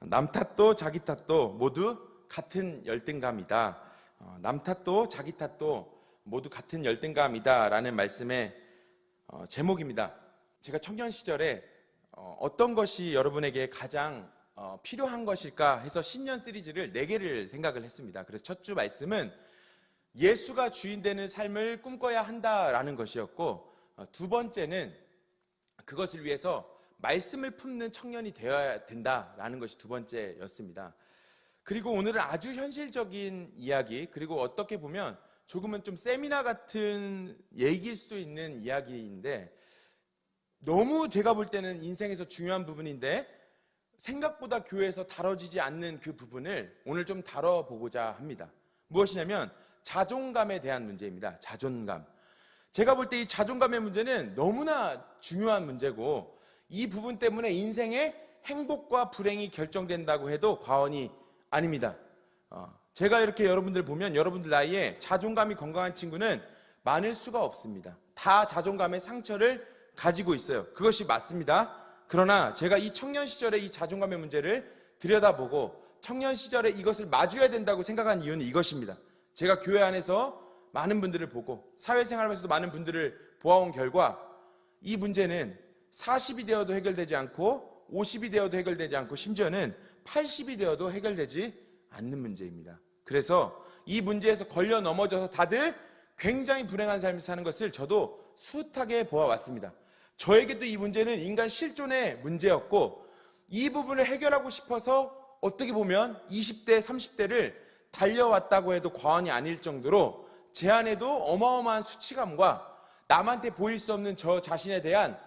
남 탓도 자기 탓도 모두 같은 열등감이다. 남 탓도 자기 탓도 모두 같은 열등감이다 라는 말씀의 제목입니다. 제가 청년 시절에 어떤 것이 여러분에게 가장 필요한 것일까 해서 신년 시리즈를 4개를 생각을 했습니다. 그래서 첫 주 말씀은 예수가 주인 되는 삶을 꿈꿔야 한다라는 것이었고, 두 번째는 그것을 위해서 말씀을 품는 청년이 되어야 된다라는 것이 두 번째였습니다. 그리고 오늘은 아주 현실적인 이야기, 그리고 어떻게 보면 조금은 좀 세미나 같은 얘기일 수도 있는 이야기인데, 너무 제가 볼 때는 인생에서 중요한 부분인데 생각보다 교회에서 다뤄지지 않는 그 부분을 오늘 좀 다뤄보고자 합니다. 무엇이냐면 자존감에 대한 문제입니다. 자존감. 제가 볼 때 이 자존감의 문제는 너무나 중요한 문제고, 이 부분 때문에 인생의 행복과 불행이 결정된다고 해도 과언이 아닙니다. 제가 이렇게 여러분들 보면 여러분들 나이에 자존감이 건강한 친구는 많을 수가 없습니다. 다 자존감의 상처를 가지고 있어요. 그것이 맞습니다. 그러나 제가 이 청년 시절의 이 자존감의 문제를 들여다보고 청년 시절에 이것을 마주해야 된다고 생각한 이유는 이것입니다. 제가 교회 안에서 많은 분들을 보고 사회생활하면서도 많은 분들을 보아온 결과 이 문제는 40이 되어도 해결되지 않고 50이 되어도 해결되지 않고 심지어는 80이 되어도 해결되지 않는 문제입니다. 그래서 이 문제에서 걸려 넘어져서 다들 굉장히 불행한 삶을 사는 것을 저도 숱하게 보아왔습니다. 저에게도 이 문제는 인간 실존의 문제였고, 이 부분을 해결하고 싶어서 어떻게 보면 20대, 30대를 달려왔다고 해도 과언이 아닐 정도로 제 안에도 어마어마한 수치감과 남한테 보일 수 없는 저 자신에 대한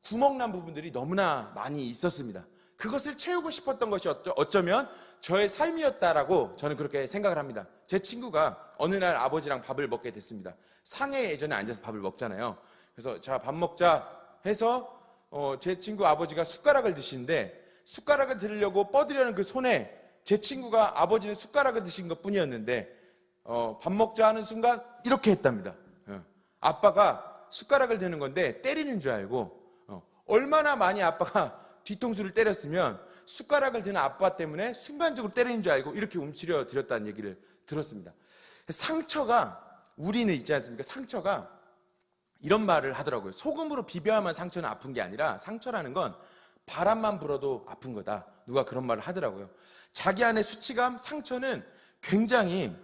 구멍난 부분들이 너무나 많이 있었습니다. 그것을 채우고 싶었던 것이 어쩌면 저의 삶이었다라고 저는 그렇게 생각을 합니다. 제 친구가 어느 날 아버지랑 밥을 먹게 됐습니다. 상에 예전에 앉아서 밥을 먹잖아요. 그래서 자, 밥 먹자 해서 제 친구 아버지가 숟가락을 드시는데, 숟가락을 들으려고 뻗으려는 그 손에 제 친구가 아버지는 숟가락을 드신 것 뿐이었는데 밥 먹자 하는 순간 이렇게 했답니다. 아빠가 숟가락을 드는 건데 때리는 줄 알고, 얼마나 많이 아빠가 뒤통수를 때렸으면 숟가락을 드는 아빠 때문에 순간적으로 때리는 줄 알고 이렇게 움츠려 드렸다는 얘기를 들었습니다. 상처가, 우리는 있지 않습니까? 상처가 이런 말을 하더라고요. 소금으로 비벼야만 상처는 아픈 게 아니라 상처라는 건 바람만 불어도 아픈 거다. 누가 그런 말을 하더라고요. 자기 안의 수치감, 상처는 굉장히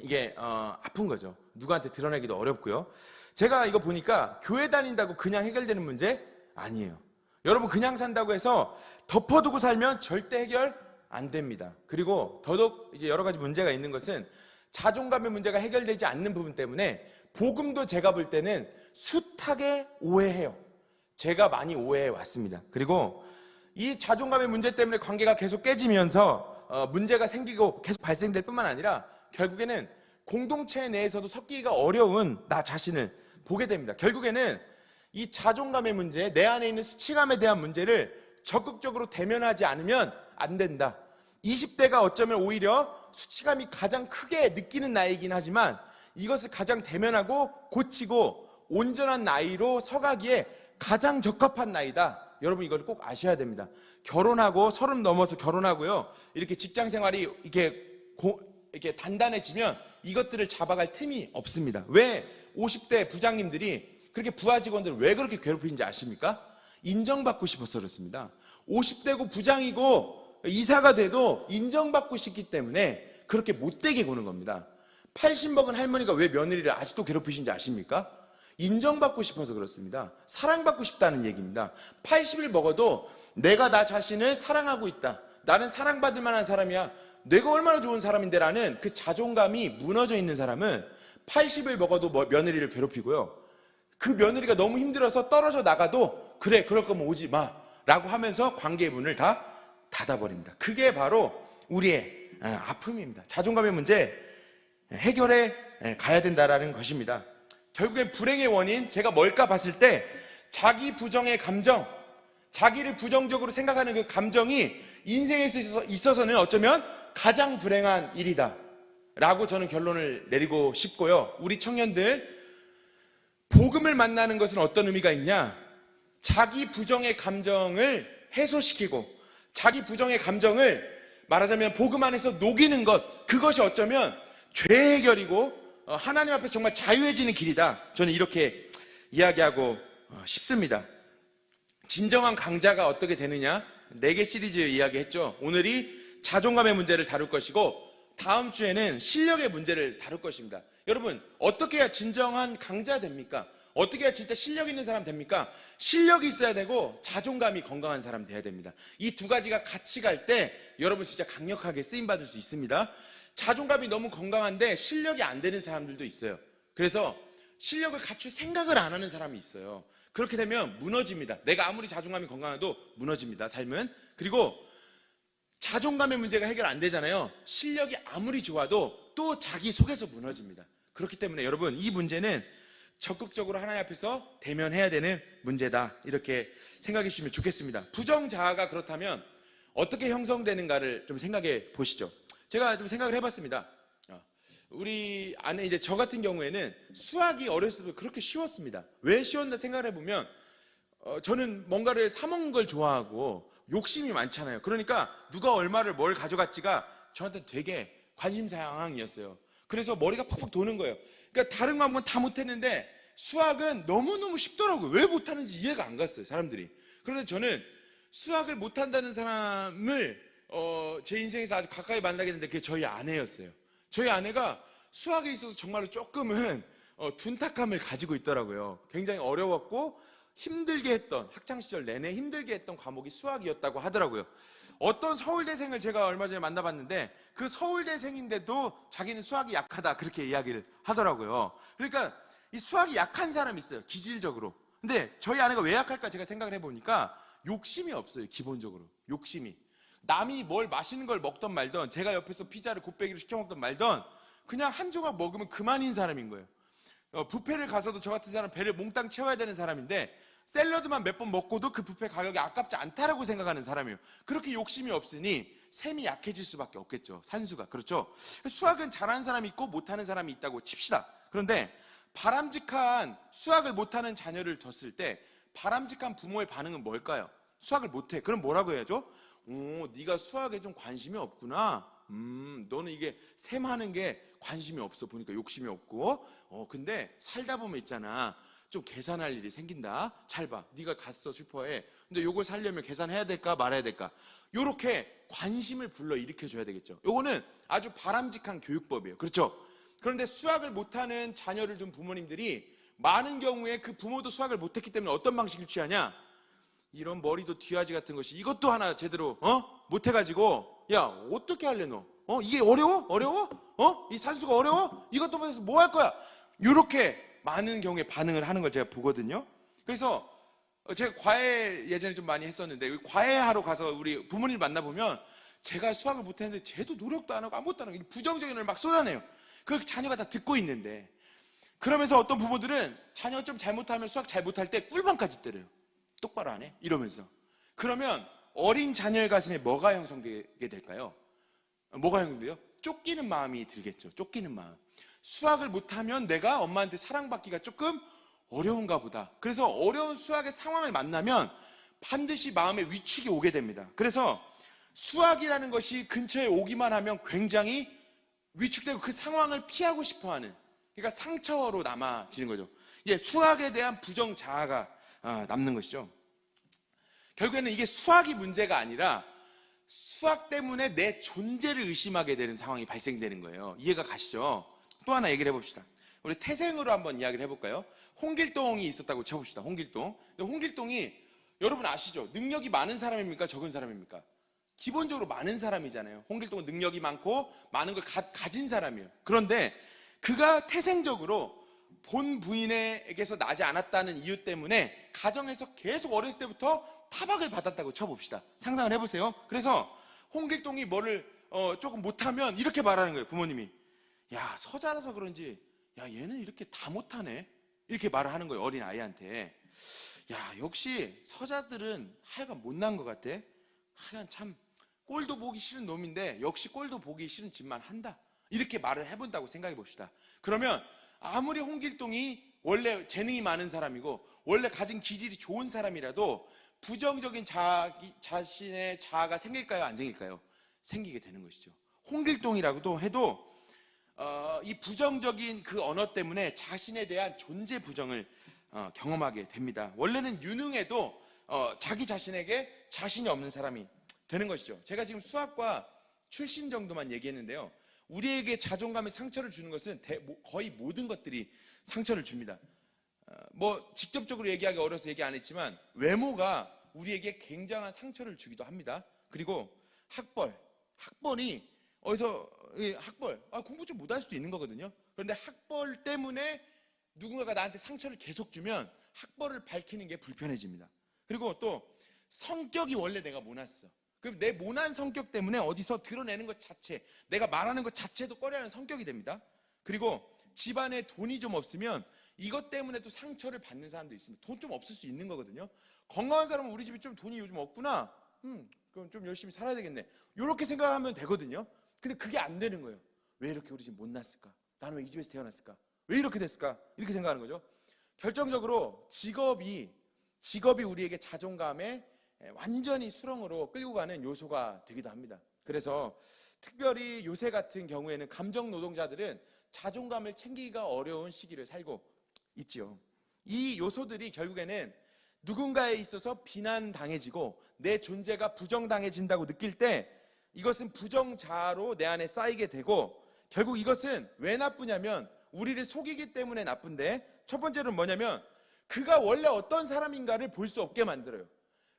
이게 아픈 거죠. 누구한테 드러내기도 어렵고요. 제가 이거 보니까 교회 다닌다고 그냥 해결되는 문제 아니에요. 여러분, 그냥 산다고 해서 덮어두고 살면 절대 해결 안 됩니다. 그리고 더더욱 이제 여러 가지 문제가 있는 것은 자존감의 문제가 해결되지 않는 부분 때문에 복음도 제가 볼 때는 숱하게 오해해요. 제가 많이 오해해 왔습니다. 그리고 이 자존감의 문제 때문에 관계가 계속 깨지면서 문제가 생기고 계속 발생될 뿐만 아니라 결국에는 공동체 내에서도 섞이기가 어려운 나 자신을 보게 됩니다. 결국에는 이 자존감의 문제, 내 안에 있는 수치감에 대한 문제를 적극적으로 대면하지 않으면 안 된다. 20대가 어쩌면 오히려 수치감이 가장 크게 느끼는 나이이긴 하지만 이것을 가장 대면하고 고치고 온전한 나이로 서가기에 가장 적합한 나이다. 여러분, 이걸 꼭 아셔야 됩니다. 결혼하고 30 넘어서 결혼하고요, 이렇게 직장 생활이 이렇게 단단해지면 이것들을 잡아갈 틈이 없습니다. 왜 50대 부장님들이 그렇게 부하 직원들을 왜 그렇게 괴롭히는지 아십니까? 인정받고 싶어서 그렇습니다. 50대고 부장이고 이사가 돼도 인정받고 싶기 때문에 그렇게 못되게 구는 겁니다. 80 먹은 할머니가 왜 며느리를 아직도 괴롭히시는지 아십니까? 인정받고 싶어서 그렇습니다. 사랑받고 싶다는 얘기입니다. 80을 먹어도 내가 나 자신을 사랑하고 있다. 나는 사랑받을 만한 사람이야. 내가 얼마나 좋은 사람인데 라는 그 자존감이 무너져 있는 사람은 80을 먹어도 며느리를 괴롭히고요, 그 며느리가 너무 힘들어서 떨어져 나가도 그래, 그럴 거면 오지 마 라고 하면서 관계의 문을 다 닫아버립니다. 그게 바로 우리의 아픔입니다. 자존감의 문제 해결해 가야 된다라는 것입니다. 결국엔 불행의 원인, 제가 뭘까 봤을 때 자기 부정의 감정, 자기를 부정적으로 생각하는 그 감정이 인생에 있어서는 어쩌면 가장 불행한 일이다 라고 저는 결론을 내리고 싶고요. 우리 청년들, 복음을 만나는 것은 어떤 의미가 있냐? 자기 부정의 감정을 해소시키고 자기 부정의 감정을 말하자면 복음 안에서 녹이는 것, 그것이 어쩌면 죄 해결이고 하나님 앞에서 정말 자유해지는 길이다. 저는 이렇게 이야기하고 싶습니다. 진정한 강자가 어떻게 되느냐? 4개 시리즈 이야기했죠. 오늘이 자존감의 문제를 다룰 것이고 다음 주에는 실력의 문제를 다룰 것입니다. 여러분, 어떻게 해야 진정한 강자 됩니까? 어떻게 해야 진짜 실력 있는 사람 됩니까? 실력이 있어야 되고 자존감이 건강한 사람 돼야 됩니다. 이 두 가지가 같이 갈 때 여러분 진짜 강력하게 쓰임받을 수 있습니다. 자존감이 너무 건강한데 실력이 안 되는 사람들도 있어요. 그래서 실력을 갖출 생각을 안 하는 사람이 있어요. 그렇게 되면 무너집니다. 내가 아무리 자존감이 건강해도 무너집니다, 삶은. 그리고 자존감의 문제가 해결 안 되잖아요. 실력이 아무리 좋아도 또 자기 속에서 무너집니다. 그렇기 때문에 여러분, 이 문제는 적극적으로 하나님 앞에서 대면해야 되는 문제다, 이렇게 생각해 주시면 좋겠습니다. 부정자아가 그렇다면 어떻게 형성되는가를 좀 생각해 보시죠. 제가 좀 생각을 해봤습니다. 우리 안에 이제 저 같은 경우에는 수학이 어렸을 때 그렇게 쉬웠습니다. 왜 쉬웠나 생각을 해보면 저는 뭔가를 사 먹는 걸 좋아하고 욕심이 많잖아요. 그러니까 누가 얼마를 뭘 가져갔지가 저한테 되게 관심사항이었어요. 그래서 머리가 팍팍 도는 거예요. 그러니까 다른 과목은 다 못했는데 수학은 너무너무 쉽더라고요. 왜 못하는지 이해가 안 갔어요, 사람들이. 그런데 저는 수학을 못한다는 사람을 제 인생에서 아주 가까이 만나게 됐는데 그게 저희 아내였어요. 저희 아내가 수학에 있어서 정말로 조금은 둔탁함을 가지고 있더라고요. 굉장히 어려웠고 힘들게 했던, 학창시절 내내 힘들게 했던 과목이 수학이었다고 하더라고요. 어떤 서울대생을 제가 얼마 전에 만나봤는데 그 서울대생인데도 자기는 수학이 약하다, 그렇게 이야기를 하더라고요. 그러니까 이 수학이 약한 사람이 있어요, 기질적으로. 근데 저희 아내가 왜 약할까 제가 생각을 해보니까 욕심이 없어요, 기본적으로. 욕심이. 남이 뭘 맛있는 걸 먹던 말던, 제가 옆에서 피자를 곱빼기로 시켜 먹던 말던 그냥 한 조각 먹으면 그만인 사람인 거예요. 뷔페를 가서도 저 같은 사람 배를 몽땅 채워야 되는 사람인데 샐러드만 몇 번 먹고도 그 뷔페 가격이 아깝지 않다라고 생각하는 사람이에요. 그렇게 욕심이 없으니 셈이 약해질 수밖에 없겠죠, 산수가. 그렇죠? 수학은 잘하는 사람이 있고 못하는 사람이 있다고 칩시다. 그런데 바람직한 수학을 못하는 자녀를 뒀을 때 바람직한 부모의 반응은 뭘까요? 수학을 못해. 그럼 뭐라고 해야죠? 네가 수학에 좀 관심이 없구나. 너는 이게 셈하는 게 관심이 없어. 보니까 욕심이 없고. 근데 살다 보면 있잖아, 좀 계산할 일이 생긴다. 잘 봐. 네가 갔어, 슈퍼에. 근데 요걸 사려면 계산해야 될까 말아야 될까? 요렇게 관심을 불러 일으켜 줘야 되겠죠. 요거는 아주 바람직한 교육법이에요. 그렇죠? 그런데 수학을 못하는 자녀를 둔 부모님들이 많은 경우에 그 부모도 수학을 못했기 때문에 어떤 방식을 취하냐? 이런 머리도 뒤아지 같은 것이 이것도 하나 제대로 못해가지고, 야, 어떻게 할래 너? 이게 어려워? 이 산수가 어려워? 이것도 못해서 뭐 할 거야? 이렇게 많은 경우에 반응을 하는 걸 제가 보거든요. 그래서 제가 과외 예전에 좀 많이 했었는데, 과외하러 가서 우리 부모님 만나보면 제가 수학을 못했는데 쟤도 노력도 안 하고 아무것도 안 하고 부정적인 걸 막 쏟아내요. 그 자녀가 다 듣고 있는데. 그러면서 어떤 부모들은 자녀가 좀 잘못하면 수학 잘 못할 때 꿀밤까지 때려요. 똑바로 안 해? 이러면서. 그러면 어린 자녀의 가슴에 뭐가 형성되게 될까요? 뭐가 형성돼요? 쫓기는 마음이 들겠죠. 쫓기는 마음. 수학을 못하면 내가 엄마한테 사랑받기가 조금 어려운가 보다. 그래서 어려운 수학의 상황을 만나면 반드시 마음에 위축이 오게 됩니다. 그래서 수학이라는 것이 근처에 오기만 하면 굉장히 위축되고 그 상황을 피하고 싶어하는, 그러니까 상처로 남아지는 거죠. 수학에 대한 부정 자아가 남는 것이죠. 결국에는 이게 수학이 문제가 아니라 수학 때문에 내 존재를 의심하게 되는 상황이 발생되는 거예요. 이해가 가시죠? 또 하나 얘기를 해봅시다. 우리 태생으로 한번 이야기를 해볼까요? 홍길동이 있었다고 쳐봅시다. 홍길동. 홍길동이 여러분 아시죠? 능력이 많은 사람입니까? 적은 사람입니까? 기본적으로 많은 사람이잖아요. 홍길동은 능력이 많고 많은 걸 가진 사람이에요. 그런데 그가 태생적으로 본 부인에게서 나지 않았다는 이유 때문에 가정에서 계속 어렸을 때부터 타박을 받았다고 쳐봅시다. 상상을 해보세요. 그래서 홍길동이 뭐를 조금 못하면 이렇게 말하는 거예요. 부모님이, 야, 서자라서 그런지 야, 얘는 이렇게 다 못하네, 이렇게 말을 하는 거예요. 어린 아이한테. 야, 역시 서자들은 하여간 못난 것 같아. 하여간 참 꼴도 보기 싫은 놈인데 역시 꼴도 보기 싫은 짓만 한다, 이렇게 말을 해본다고 생각해 봅시다. 그러면 아무리 홍길동이 원래 재능이 많은 사람이고 원래 가진 기질이 좋은 사람이라도 부정적인 자신의 자아가 생길까요? 안 생길까요? 생기게 되는 것이죠. 홍길동이라고도 해도 이 부정적인 그 언어 때문에 자신에 대한 존재 부정을 경험하게 됩니다. 원래는 유능해도 자기 자신에게 자신이 없는 사람이 되는 것이죠. 제가 지금 수학과 출신 정도만 얘기했는데요. 우리에게 자존감에 상처를 주는 것은 거의 모든 것들이 상처를 줍니다. 직접적으로 얘기하기 어려서 얘기 안 했지만 외모가 우리에게 굉장한 상처를 주기도 합니다. 그리고 학벌이 어디서 공부 좀 못할 수도 있는 거거든요. 그런데 학벌 때문에 누군가가 나한테 상처를 계속 주면 학벌을 밝히는 게 불편해집니다. 그리고 또 성격이 원래 내가 모났어. 그럼 내 모난 성격 때문에 어디서 드러내는 것 자체, 내가 말하는 것 자체도 꺼려하는 성격이 됩니다. 그리고 집안에 돈이 좀 없으면 이것 때문에 또 상처를 받는 사람도 있습니다. 돈 좀 없을 수 있는 거거든요. 건강한 사람은 우리 집에 좀 돈이 요즘 없구나. 그럼 좀 열심히 살아야 되겠네. 이렇게 생각하면 되거든요. 근데 그게 안 되는 거예요. 왜 이렇게 우리 집 못났을까? 나는 왜 이 집에서 태어났을까? 왜 이렇게 됐을까? 이렇게 생각하는 거죠. 결정적으로 직업이 우리에게 자존감에 완전히 수렁으로 끌고 가는 요소가 되기도 합니다. 그래서 특별히 요새 같은 경우에는 감정 노동자들은 자존감을 챙기기가 어려운 시기를 살고 있지요. 이 요소들이 결국에는 누군가에 있어서 비난당해지고 내 존재가 부정당해진다고 느낄 때 이것은 부정자아로 내 안에 쌓이게 되고, 결국 이것은 왜 나쁘냐면 우리를 속이기 때문에 나쁜데, 첫 번째로는 뭐냐면 그가 원래 어떤 사람인가를 볼 수 없게 만들어요.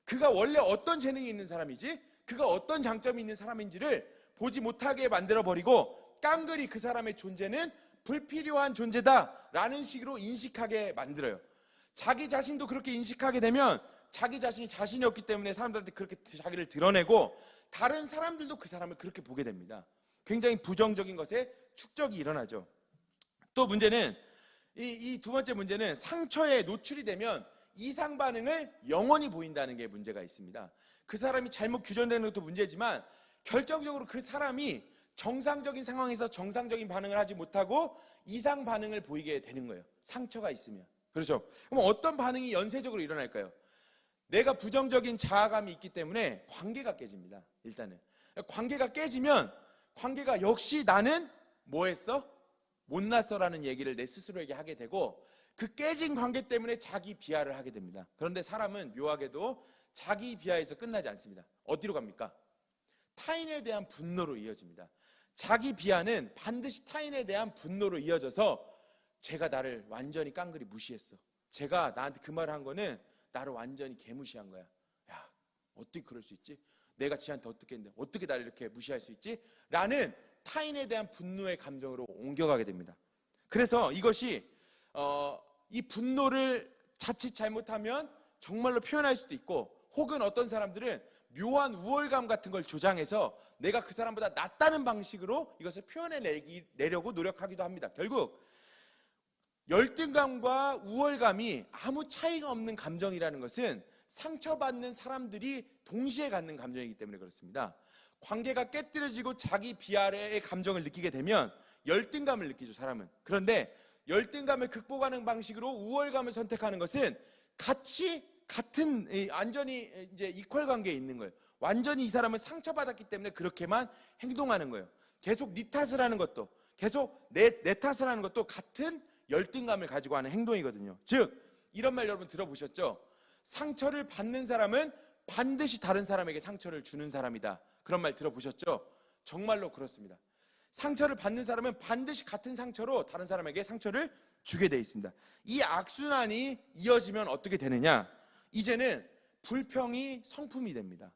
그가 원래 어떤 재능이 있는 사람이지, 그가 어떤 장점이 있는 사람인지를 보지 못하게 만들어버리고 깡그리 그 사람의 존재는 불필요한 존재다라는 식으로 인식하게 만들어요. 자기 자신도 그렇게 인식하게 되면 자기 자신이 자신이 없기 때문에 사람들한테 그렇게 자기를 드러내고 다른 사람들도 그 사람을 그렇게 보게 됩니다. 굉장히 부정적인 것에 축적이 일어나죠. 또 문제는 이 두 번째 문제는 상처에 노출이 되면 이상 반응을 영원히 보인다는 게 문제가 있습니다. 그 사람이 잘못 규정되는 것도 문제지만 결정적으로 그 사람이 정상적인 상황에서 정상적인 반응을 하지 못하고 이상 반응을 보이게 되는 거예요. 상처가 있으면. 그렇죠? 그럼 어떤 반응이 연쇄적으로 일어날까요? 내가 부정적인 자아감이 있기 때문에 관계가 깨집니다. 일단은 관계가 깨지면 관계가 역시 나는 뭐 했어? 못났어라는 얘기를 내 스스로에게 하게 되고, 그 깨진 관계 때문에 자기 비하를 하게 됩니다. 그런데 사람은 묘하게도 자기 비하에서 끝나지 않습니다. 어디로 갑니까? 타인에 대한 분노로 이어집니다. 자기 비하는 반드시 타인에 대한 분노로 이어져서 제가 나를 완전히 깡그리 무시했어. 제가 나한테 그 말을 한 거는 나를 완전히 개무시한 거야. 야, 어떻게 그럴 수 있지? 내가 지한테 어떻게 했는데 어떻게 나를 이렇게 무시할 수 있지? 라는 타인에 대한 분노의 감정으로 옮겨가게 됩니다. 그래서 이것이 이 분노를 자칫 잘못하면 정말로 표현할 수도 있고, 혹은 어떤 사람들은 묘한 우월감 같은 걸 조장해서 내가 그 사람보다 낫다는 방식으로 이것을 표현해내려고 노력하기도 합니다. 결국 열등감과 우월감이 아무 차이가 없는 감정이라는 것은 상처받는 사람들이 동시에 갖는 감정이기 때문에 그렇습니다. 관계가 깨뜨려지고 자기 비하의 감정을 느끼게 되면 열등감을 느끼죠, 사람은. 그런데 열등감을 극복하는 방식으로 우월감을 선택하는 것은 같은 완전히 이제 이퀄 관계에 있는 거예요. 완전히 이 사람은 상처받았기 때문에 그렇게만 행동하는 거예요. 계속 네 탓을 하는 것도, 계속 내 탓을 하는 것도 같은 열등감을 가지고 하는 행동이거든요. 즉, 이런 말 여러분 들어보셨죠? 상처를 받는 사람은 반드시 다른 사람에게 상처를 주는 사람이다. 그런 말 들어보셨죠? 정말로 그렇습니다. 상처를 받는 사람은 반드시 같은 상처로 다른 사람에게 상처를 주게 돼 있습니다. 이 악순환이 이어지면 어떻게 되느냐? 이제는 불평이 성품이 됩니다.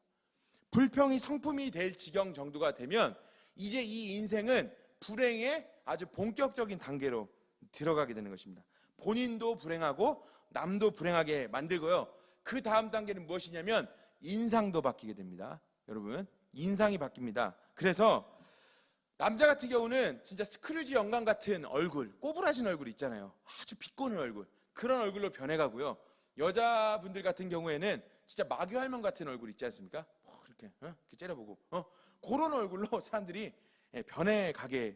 불평이 성품이 될 지경 정도가 되면 이제 이 인생은 불행의 아주 본격적인 단계로 들어가게 되는 것입니다. 본인도 불행하고 남도 불행하게 만들고요. 그 다음 단계는 무엇이냐면 인상도 바뀌게 됩니다. 여러분, 인상이 바뀝니다. 그래서 남자 같은 경우는 진짜 스크루지 영감 같은 얼굴, 꼬부라진 얼굴 있잖아요. 아주 비꼬는 얼굴, 그런 얼굴로 변해가고요. 여자분들 같은 경우에는 진짜 마귀 할멈 같은 얼굴 있지 않습니까? 이렇게 째려보고 그런 얼굴로 사람들이 변해가게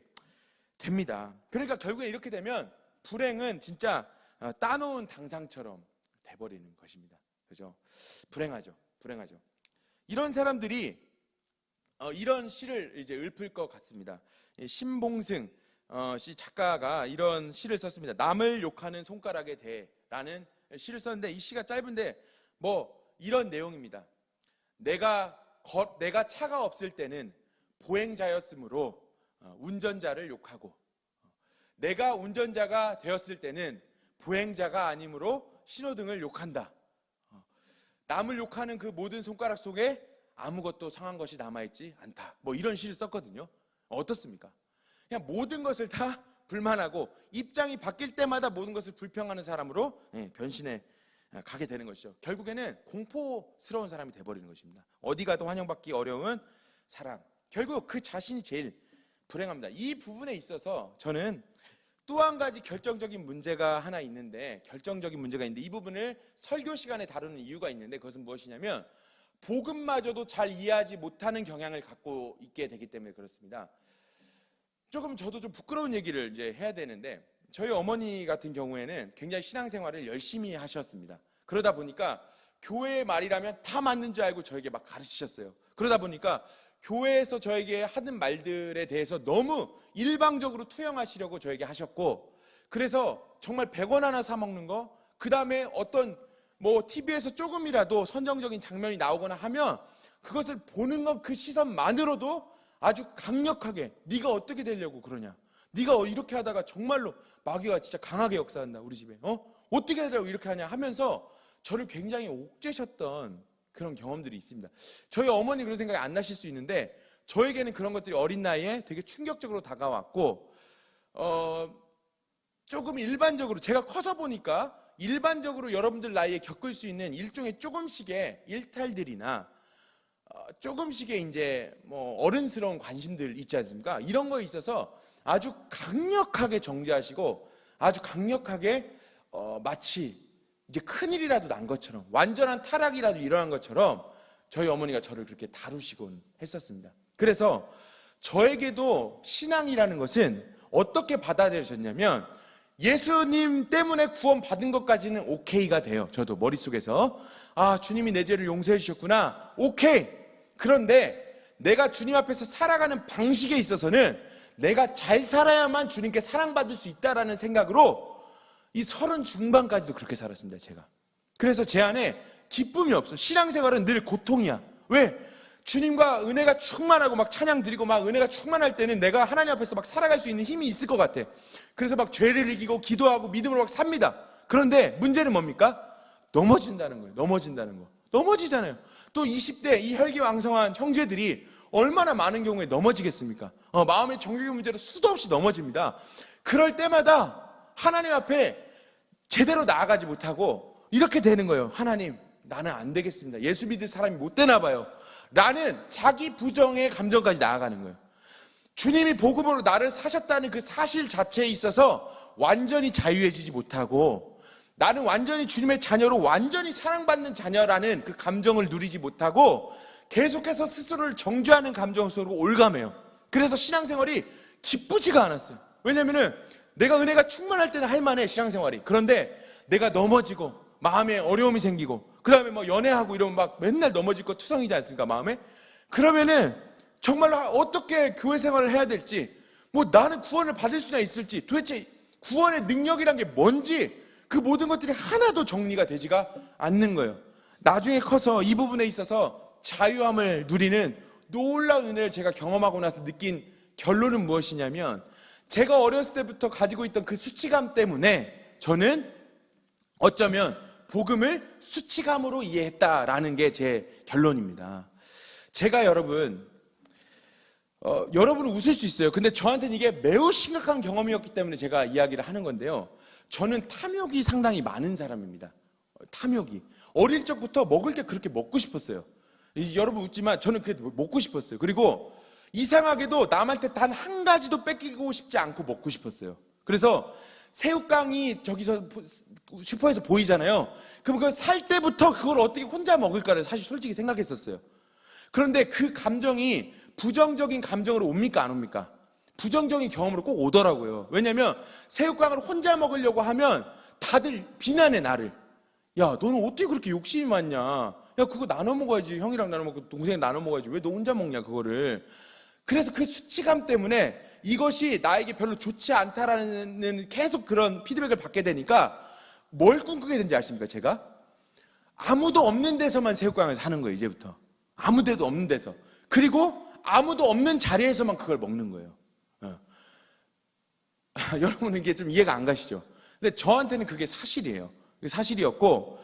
됩니다. 그러니까 결국에 이렇게 되면 불행은 진짜 따놓은 당상처럼 돼버리는 것입니다. 그죠? 불행하죠. 불행하죠. 이런 사람들이 이런 시를 이제 읊을 것 같습니다. 신봉승 씨 작가가 이런 시를 썼습니다. 남을 욕하는 손가락에 대해라는 시를 썼는데, 이 시가 짧은데 뭐 이런 내용입니다. 내가 차가 없을 때는 보행자였으므로 운전자를 욕하고, 내가 운전자가 되었을 때는 보행자가 아니므로 신호등을 욕한다. 남을 욕하는 그 모든 손가락 속에 아무것도 상한 것이 남아있지 않다. 뭐 이런 시를 썼거든요. 어떻습니까? 그냥 모든 것을 다 불만하고 입장이 바뀔 때마다 모든 것을 불평하는 사람으로 변신해 가게 되는 것이죠. 결국에는 공포스러운 사람이 돼버리는 것입니다. 어디 가도 환영받기 어려운 사람. 결국 그 자신이 제일 불행합니다. 이 부분에 있어서 저는 또 한 가지 결정적인 문제가 있는데 이 부분을 설교 시간에 다루는 이유가 있는데, 그것은 무엇이냐면 복음마저도 잘 이해하지 못하는 경향을 갖고 있게 되기 때문에 그렇습니다. 저도 좀 부끄러운 얘기를 이제 해야 되는데, 저희 어머니 같은 경우에는 굉장히 신앙생활을 열심히 하셨습니다. 그러다 보니까 교회의 말이라면 다 맞는 줄 알고 저에게 막 가르치셨어요. 그러다 보니까 교회에서 저에게 하는 말들에 대해서 너무 일방적으로 투영하시려고 저에게 하셨고, 그래서 정말 100원 하나 사 먹는 거, 그 다음에 어떤 TV에서 조금이라도 선정적인 장면이 나오거나 하면 그것을 보는 것, 그 시선만으로도 아주 강력하게 네가 어떻게 되려고 그러냐, 네가 이렇게 하다가 정말로 마귀가 진짜 강하게 역사한다 우리 집에, 어떻게 하려고 이렇게 하냐 하면서 저를 굉장히 옥죄셨던 그런 경험들이 있습니다. 저희 어머니 그런 생각이 안 나실 수 있는데, 저에게는 그런 것들이 어린 나이에 되게 충격적으로 다가왔고, 조금 일반적으로 제가 커서 보니까 일반적으로 여러분들 나이에 겪을 수 있는 일종의 조금씩의 일탈들이나 조금씩의 이제 어른스러운 관심들 있지 않습니까? 이런 거에 있어서 아주 강력하게 정죄하시고, 아주 강력하게 마치 이제 큰일이라도 난 것처럼, 완전한 타락이라도 일어난 것처럼 저희 어머니가 저를 그렇게 다루시곤 했었습니다. 그래서 저에게도 신앙이라는 것은 어떻게 받아들여졌냐면, 예수님 때문에 구원 받은 것까지는 오케이가 돼요. 저도 머릿속에서 주님이 내 죄를 용서해 주셨구나, 오케이. 그런데 내가 주님 앞에서 살아가는 방식에 있어서는 내가 잘 살아야만 주님께 사랑받을 수 있다라는 생각으로 이 30 중반까지도 그렇게 살았습니다, 제가. 그래서 제 안에 기쁨이 없어. 신앙생활은 늘 고통이야. 왜? 주님과 은혜가 충만하고 막 찬양 드리고 막 은혜가 충만할 때는 내가 하나님 앞에서 막 살아갈 수 있는 힘이 있을 것 같아. 그래서 막 죄를 이기고 기도하고 믿음으로 막 삽니다. 그런데 문제는 뭡니까? 넘어진다는 거예요. 넘어지잖아요. 또 20대 이 혈기왕성한 형제들이 얼마나 많은 경우에 넘어지겠습니까? 마음의 정욕의 문제로 수도 없이 넘어집니다. 그럴 때마다 하나님 앞에 제대로 나아가지 못하고 이렇게 되는 거예요. 하나님, 나는 안 되겠습니다. 예수 믿을 사람이 못 되나 봐요. 라는 자기 부정의 감정까지 나아가는 거예요. 주님이 복음으로 나를 사셨다는 그 사실 자체에 있어서 완전히 자유해지지 못하고, 나는 완전히 주님의 자녀로 완전히 사랑받는 자녀라는 그 감정을 누리지 못하고 계속해서 스스로를 정죄하는 감정 속으로 올가매요. 그래서 신앙생활이 기쁘지가 않았어요. 왜냐면은 내가 은혜가 충만할 때는 할만해, 신앙생활이. 그런데 내가 넘어지고 마음에 어려움이 생기고, 그 다음에 연애하고 이러면 막 맨날 넘어질 거 투성이지 않습니까, 마음에? 그러면은 정말로 어떻게 교회 생활을 해야 될지, 나는 구원을 받을 수나 있을지, 도대체 구원의 능력이란 게 뭔지, 그 모든 것들이 하나도 정리가 되지가 않는 거예요. 나중에 커서 이 부분에 있어서 자유함을 누리는 놀라운 은혜를 제가 경험하고 나서 느낀 결론은 무엇이냐면, 제가 어렸을 때부터 가지고 있던 그 수치감 때문에 저는 어쩌면 복음을 수치감으로 이해했다라는 게 제 결론입니다. 제가 여러분은 웃을 수 있어요. 근데 저한테는 이게 매우 심각한 경험이었기 때문에 제가 이야기를 하는 건데요. 저는 탐욕이 상당히 많은 사람입니다. 탐욕이. 어릴 적부터 먹을 게 그렇게 먹고 싶었어요. 여러분 웃지만 저는 그게 먹고 싶었어요. 그리고 이상하게도 남한테 단 한 가지도 뺏기고 싶지 않고 먹고 싶었어요. 그래서 새우깡이 저기서 슈퍼에서 보이잖아요. 그럼 그걸 살 때부터 그걸 어떻게 혼자 먹을까를 사실 솔직히 생각했었어요. 그런데 그 감정이 부정적인 감정으로 옵니까, 안 옵니까? 부정적인 경험으로 꼭 오더라고요. 왜냐면 새우깡을 혼자 먹으려고 하면 다들 비난해, 나를. 야, 너는 어떻게 그렇게 욕심이 많냐? 야, 그거 나눠 먹어야지. 형이랑 나눠 먹고 동생이랑 나눠 먹어야지. 왜 너 혼자 먹냐, 그거를. 그래서 그 수치감 때문에 이것이 나에게 별로 좋지 않다라는 계속 그런 피드백을 받게 되니까 뭘 꿈꾸게 된지 아십니까, 제가? 아무도 없는 데서만 새우깡을 사는 거예요, 이제부터. 아무 데도 없는 데서. 그리고 아무도 없는 자리에서만 그걸 먹는 거예요. 여러분은 이게 좀 이해가 안 가시죠? 근데 저한테는 그게 사실이에요. 그게 사실이었고,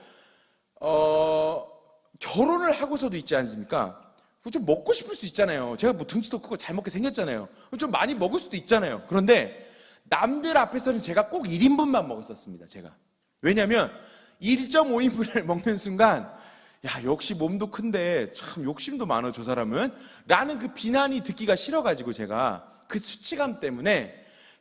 결혼을 하고서도 있지 않습니까? 좀 먹고 싶을 수 있잖아요. 제가 뭐 등치도 크고 잘 먹게 생겼잖아요. 좀 많이 먹을 수도 있잖아요. 그런데 남들 앞에서는 제가 꼭 1인분만 먹었었습니다, 제가. 왜냐면 1.5인분을 먹는 순간, 야, 역시 몸도 큰데 참 욕심도 많아, 저 사람은. 라는 그 비난이 듣기가 싫어가지고 제가 그 수치감 때문에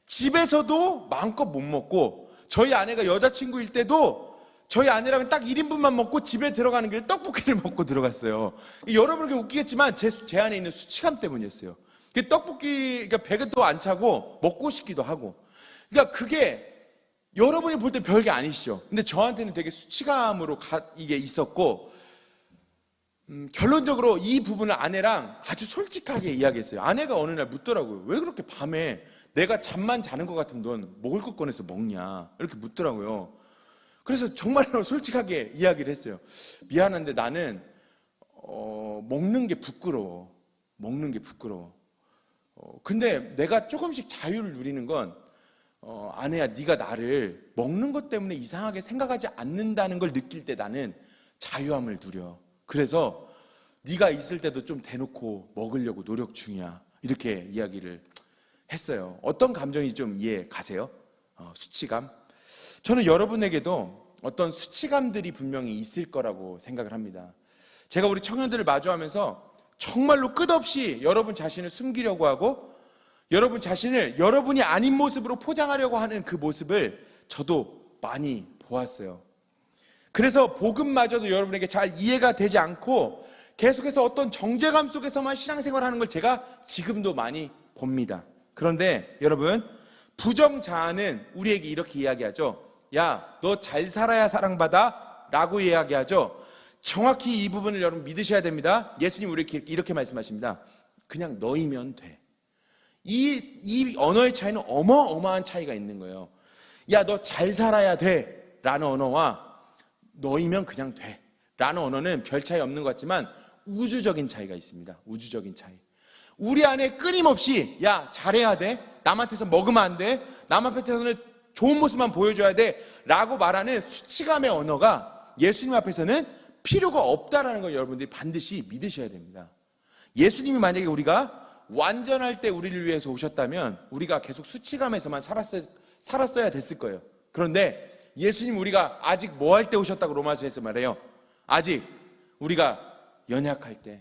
집에서도 마음껏 못 먹고, 저희 아내가 여자친구일 때도 저희 아내랑 딱 1인분만 먹고 집에 들어가는 길에 떡볶이를 먹고 들어갔어요. 여러분에게 웃기겠지만 제 안에 있는 수치감 때문이었어요. 그 떡볶이, 그러니까 배가 또 안 차고 먹고 싶기도 하고. 그러니까 그게 여러분이 볼 때 별게 아니시죠. 근데 저한테는 되게 수치감으로 이게 있었고, 결론적으로 이 부분을 아내랑 아주 솔직하게 이야기했어요. 아내가 어느 날 묻더라고요. 왜 그렇게 밤에 내가 잠만 자는 것 같으면 넌 먹을 것 꺼내서 먹냐? 이렇게 묻더라고요. 그래서 정말로 솔직하게 이야기를 했어요. 미안한데 나는 먹는 게 부끄러워. 먹는 게 부끄러워. 근데 내가 조금씩 자유를 누리는 건 아내야, 네가 나를 먹는 것 때문에 이상하게 생각하지 않는다는 걸 느낄 때 나는 자유함을 누려. 그래서 네가 있을 때도 좀 대놓고 먹으려고 노력 중이야. 이렇게 이야기를 했어요. 어떤 감정인지 좀 이해 가세요? 수치감. 저는 여러분에게도 어떤 수치감들이 분명히 있을 거라고 생각을 합니다. 제가 우리 청년들을 마주하면서 정말로 끝없이 여러분 자신을 숨기려고 하고 여러분 자신을 여러분이 아닌 모습으로 포장하려고 하는 그 모습을 저도 많이 보았어요. 그래서 복음마저도 여러분에게 잘 이해가 되지 않고 계속해서 어떤 정죄감 속에서만 신앙생활하는 걸 제가 지금도 많이 봅니다. 그런데 여러분, 부정자아는 우리에게 이렇게 이야기하죠. 야, 너 잘 살아야 사랑받아 라고 이야기하죠. 정확히 이 부분을 여러분 믿으셔야 됩니다. 예수님 우리에게 이렇게 말씀하십니다. 그냥 너이면 돼. 이 언어의 차이는 어마어마한 차이가 있는 거예요. 야, 너 잘 살아야 돼 라는 언어와 너이면 그냥 돼 라는 언어는 별 차이 없는 것 같지만 우주적인 차이가 있습니다. 우주적인 차이. 우리 안에 끊임없이 야, 잘해야 돼, 남한테서 먹으면 안 돼, 남한테서는 좋은 모습만 보여줘야 돼 라고 말하는 수치감의 언어가 예수님 앞에서는 필요가 없다라는 걸 여러분들이 반드시 믿으셔야 됩니다. 예수님이 만약에 우리가 완전할 때 우리를 위해서 오셨다면 우리가 계속 수치감에서만 살았어야 됐을 거예요. 그런데 예수님 우리가 아직 뭐 할 때 오셨다고 로마서에서 말해요. 아직 우리가 연약할 때,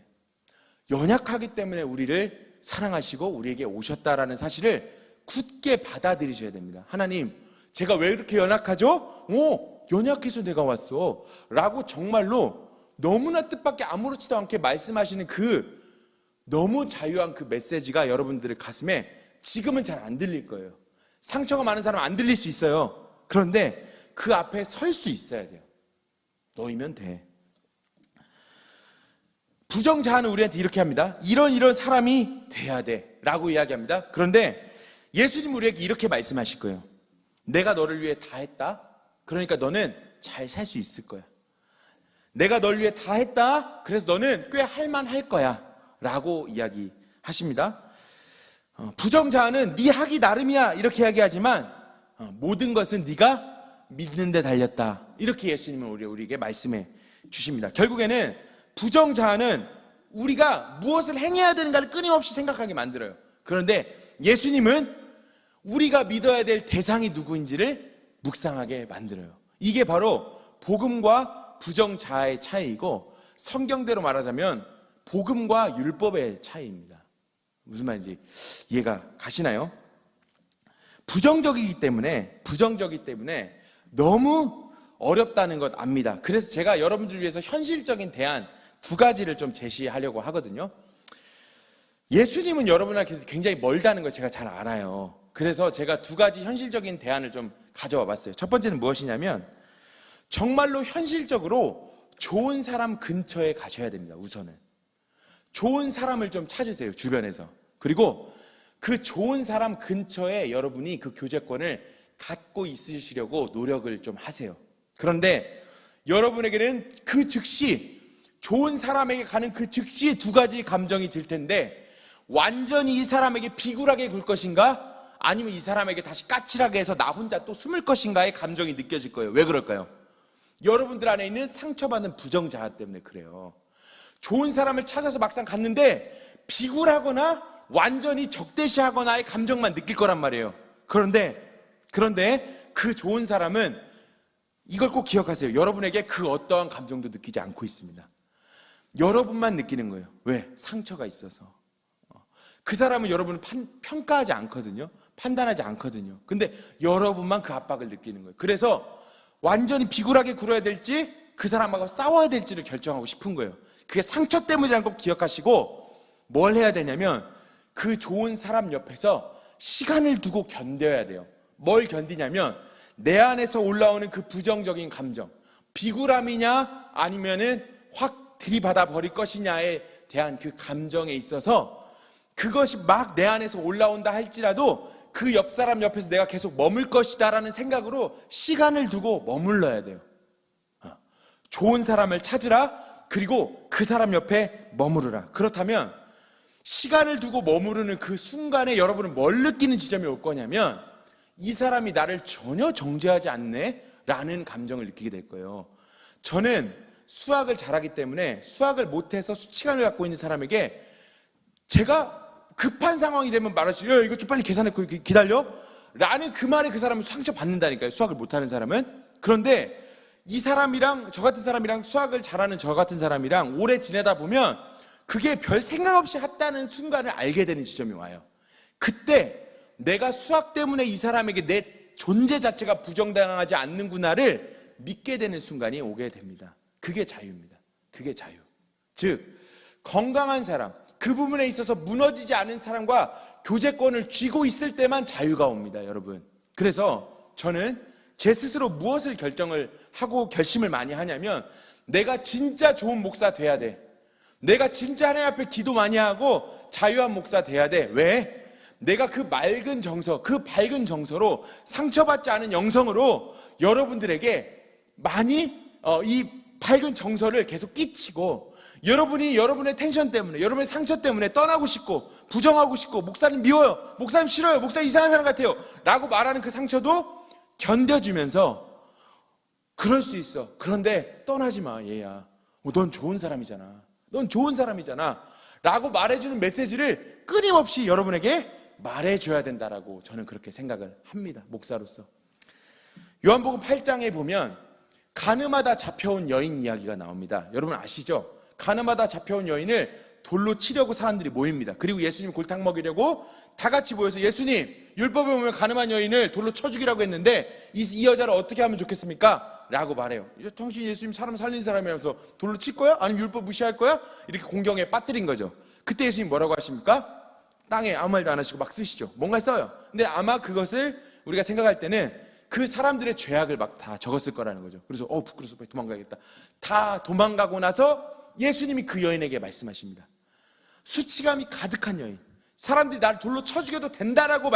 연약하기 때문에 우리를 사랑하시고 우리에게 오셨다라는 사실을 굳게 받아들이셔야 됩니다. 하나님, 제가 왜 이렇게 연약하죠? 연약해서 내가 왔어 라고 정말로 너무나 뜻밖의 아무렇지도 않게 말씀하시는 그 너무 자유한 그 메시지가 여러분들의 가슴에 지금은 잘 안 들릴 거예요. 상처가 많은 사람은 안 들릴 수 있어요. 그런데 그 앞에 설 수 있어야 돼요. 너이면 돼. 부정자아는 우리한테 이렇게 합니다. 이런 사람이 돼야 돼 라고 이야기합니다. 그런데 예수님 우리에게 이렇게 말씀하실 거예요. 내가 너를 위해 다 했다. 그러니까 너는 잘 살 수 있을 거야. 내가 널 위해 다 했다. 그래서 너는 꽤 할만할 거야 라고 이야기하십니다. 부정자아는 네 하기 나름이야 이렇게 이야기하지만 모든 것은 네가 믿는 데 달렸다. 이렇게 예수님은 우리에게 말씀해 주십니다. 결국에는 부정자아는 우리가 무엇을 행해야 되는가를 끊임없이 생각하게 만들어요. 그런데 예수님은 우리가 믿어야 될 대상이 누구인지를 묵상하게 만들어요. 이게 바로 복음과 부정자아의 차이이고 성경대로 말하자면 복음과 율법의 차이입니다. 무슨 말인지 이해가 가시나요? 부정적이기 때문에 너무 어렵다는 것 압니다. 그래서 제가 여러분들 위해서 현실적인 대안 두 가지를 좀 제시하려고 하거든요. 예수님은 여러분한테 굉장히 멀다는 걸 제가 잘 알아요. 그래서 제가 두 가지 현실적인 대안을 좀 가져와 봤어요. 첫 번째는 무엇이냐면 정말로 현실적으로 좋은 사람 근처에 가셔야 됩니다. 우선은 좋은 사람을 좀 찾으세요, 주변에서. 그리고 그 좋은 사람 근처에 여러분이 그 교제권을 갖고 있으시려고 노력을 좀 하세요. 그런데 여러분에게는 그 즉시, 좋은 사람에게 가는 그 즉시 두 가지 감정이 들 텐데, 완전히 이 사람에게 비굴하게 굴 것인가, 아니면 이 사람에게 다시 까칠하게 해서 나 혼자 또 숨을 것인가의 감정이 느껴질 거예요. 왜 그럴까요? 여러분들 안에 있는 상처받는 부정자아 때문에 그래요. 좋은 사람을 찾아서 막상 갔는데 비굴하거나 완전히 적대시하거나의 감정만 느낄 거란 말이에요. 그런데 그 좋은 사람은 이걸 꼭 기억하세요. 여러분에게 그 어떠한 감정도 느끼지 않고 있습니다. 여러분만 느끼는 거예요. 왜? 상처가 있어서. 그 사람은 여러분을 평가하지 않거든요. 판단하지 않거든요. 근데 여러분만 그 압박을 느끼는 거예요. 그래서 완전히 비굴하게 굴어야 될지 그 사람하고 싸워야 될지를 결정하고 싶은 거예요. 그게 상처 때문이라는 걸 기억하시고 뭘 해야 되냐면 그 좋은 사람 옆에서 시간을 두고 견뎌야 돼요. 뭘 견디냐면 내 안에서 올라오는 그 부정적인 감정, 비굴함이냐 아니면은 확 들이받아 버릴 것이냐에 대한 그 감정에 있어서 그것이 막 내 안에서 올라온다 할지라도 그 옆 사람 옆에서 내가 계속 머물 것이다라는 생각으로 시간을 두고 머물러야 돼요. 좋은 사람을 찾으라. 그리고 그 사람 옆에 머무르라. 그렇다면 시간을 두고 머무르는 그 순간에 여러분은 뭘 느끼는 지점이 올 거냐면 이 사람이 나를 전혀 정죄하지 않네 라는 감정을 느끼게 될 거예요. 저는 수학을 잘하기 때문에 수학을 못해서 수치감을 갖고 있는 사람에게 제가 급한 상황이 되면 말할 수 있어요. 이거 좀 빨리 계산해 기다려 라는 그 말에 그 사람은 상처받는다니까요. 수학을 못하는 사람은. 그런데 이 사람이랑, 저 같은 사람이랑, 수학을 잘하는 저 같은 사람이랑 오래 지내다 보면 그게 별 생각 없이 했다는 순간을 알게 되는 지점이 와요. 그때 내가 수학 때문에 이 사람에게 내 존재 자체가 부정당하지 않는구나를 믿게 되는 순간이 오게 됩니다. 그게 자유입니다. 그게 자유. 즉 건강한 사람, 그 부분에 있어서 무너지지 않은 사람과 교제권을 쥐고 있을 때만 자유가 옵니다, 여러분. 그래서 저는 제 스스로 무엇을 결정을 하고 결심을 많이 하냐면 내가 진짜 좋은 목사 돼야 돼. 내가 진짜 하나님 앞에 기도 많이 하고 자유한 목사 돼야 돼. 왜? 내가 그 맑은 정서, 그 밝은 정서로 상처받지 않은 영성으로 여러분들에게 많이 이 밝은 정서를 계속 끼치고 여러분이 여러분의 텐션 때문에, 여러분의 상처 때문에 떠나고 싶고 부정하고 싶고 목사님 미워요, 목사님 싫어요, 목사님 이상한 사람 같아요 라고 말하는 그 상처도 견뎌주면서 그럴 수 있어. 그런데 떠나지 마, 얘야. 넌 좋은 사람이잖아. 넌 좋은 사람이잖아 라고 말해주는 메시지를 끊임없이 여러분에게 말해줘야 된다라고 저는 그렇게 생각을 합니다, 목사로서. 요한복음 8장에 보면 가늠하다 잡혀온 여인 이야기가 나옵니다. 여러분 아시죠? 가늠하다 잡혀온 여인을 돌로 치려고 사람들이 모입니다. 그리고 예수님 골탕 먹이려고 다 같이 모여서 예수님, 율법에 보면 가늠한 여인을 돌로 쳐 죽이라고 했는데 이 여자를 어떻게 하면 좋겠습니까? 라고 말해요. 당신 예수님 사람 살린 사람이라면서 돌로 칠 거야? 아니면 율법 무시할 거야? 이렇게 공경에 빠뜨린 거죠. 그때 예수님 뭐라고 하십니까? 땅에 아무 말도 안 하시고 막 쓰시죠. 뭔가 써요. 근데 아마 그것을 우리가 생각할 때는 그 사람들의 죄악을 막 다 적었을 거라는 거죠. 그래서 부끄러워서 빨리 도망가야겠다. 다 도망가고 나서 예수님이 그 여인에게 말씀하십니다. 수치감이 가득한 여인, 사람들이 나를 돌로 쳐 죽여도 된다라고